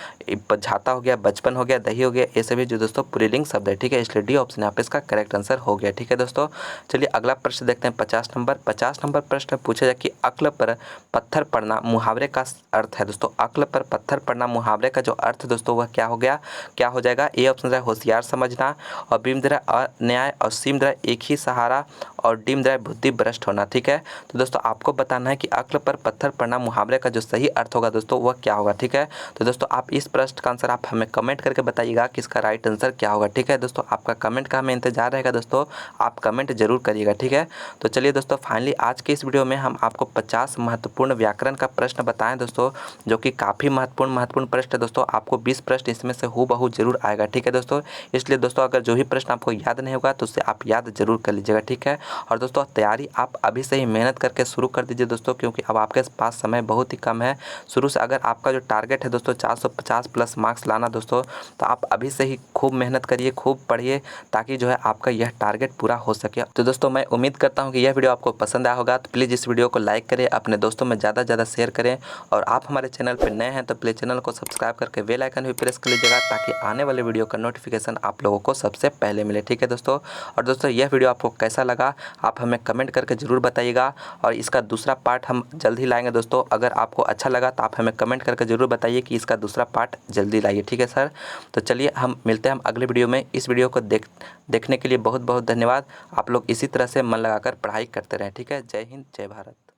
छाता हो गया, बचपन हो गया, दही हो गया, ये सभी जो दोस्तों पुल्लिंग शब्द है, ठीक है। इसलिए डी ऑप्शन यहाँ पे इसका करेक्ट आंसर हो गया, ठीक है दोस्तों। चलिए अगला प्रश्न देखते हैं 50 नंबर प्रश्न पूछा जाए कि अक्ल पर पत्थर पड़ना मुहावरे का अर्थ है दोस्तों। अक्ल पर पत्थर पड़ना मुहावरे का जो अर्थ दोस्तों वह क्या हो गया, क्या हो जाएगा। ए ऑप्शन है होशियार समझना, और बी में अन्याय, और सी में एक ही सहारा, और डी में बुद्धि भ्रष्ट होना, ठीक है। तो दोस्तों आपको बताना है कि अक्ल पर पत्थर पड़ना मुहावरे का जो सही अर्थ होगा दोस्तों वह क्या होगा, ठीक है। तो दोस्तों आप इस प्रश्न का आंसर आप हमें कमेंट करके बताइएगा कि इसका राइट आंसर क्या होगा, ठीक है। दोस्तों आपका कमेंट का हमें इंतजार रहेगा दोस्तों, आप कमेंट जरूर करिएगा, ठीक है। तो चलिए दोस्तों फाइनली आज के इस वीडियो में हम आपको 50 महत्वपूर्ण व्याकरण का प्रश्न बताएं दोस्तों, जो कि काफ़ी महत्वपूर्ण प्रश्न है दोस्तों। आपको 20 प्रश्न इसमें से हूबहू जरूर आएगा, ठीक है दोस्तों। इसलिए दोस्तों अगर जो भी प्रश्न आपको याद नहीं होगा तो उससे आप याद जरूर कर लीजिएगा, ठीक है। और दोस्तों तैयारी आप अभी से ही मेहनत करके शुरू कर दीजिए दोस्तों, क्योंकि अब आपके पास समय बहुत ही कम है। शुरू से अगर आपका जो टारगेट है दोस्तों 450 प्लस मार्क्स लाना दोस्तों, तो आप अभी से ही खूब मेहनत करिए, खूब पढ़िए, ताकि जो है आपका यह टारगेट पूरा हो सके। तो दोस्तों मैं उम्मीद करता हूँ कि यह वीडियो आपको पसंद आया होगा, तो प्लीज़ इस वीडियो को लाइक करें, अपने दोस्तों में ज़्यादा से ज़्यादा शेयर करें, और आप हमारे चैनल पर नए हैं तो प्लीज़ चैनल को सब्सक्राइब करके बेल आइकन भी प्रेस कर लीजिएगा, ताकि आने वाले वीडियो का नोटिफिकेशन आप लोगों को सबसे पहले मिले, ठीक है दोस्तों। और दोस्तों यह वीडियो आपको कैसा लगा आप हमें कमेंट करके ज़रूर बताइएगा, और इसका दूसरा पार्ट हम जल्द ही लाएंगे दोस्तों। अगर आपको अच्छा लगा तो आप हमें कमेंट करके ज़रूर बताइए कि इसका दूसरा पार्ट जल्दी लाइए, ठीक है सर। तो चलिए हम मिलते हैं हम अगले वीडियो में। इस वीडियो को देखने के लिए बहुत बहुत धन्यवाद। आप लोग इसी तरह से मन लगाकर पढ़ाई करते रहें, ठीक है। जय हिंद, जय भारत।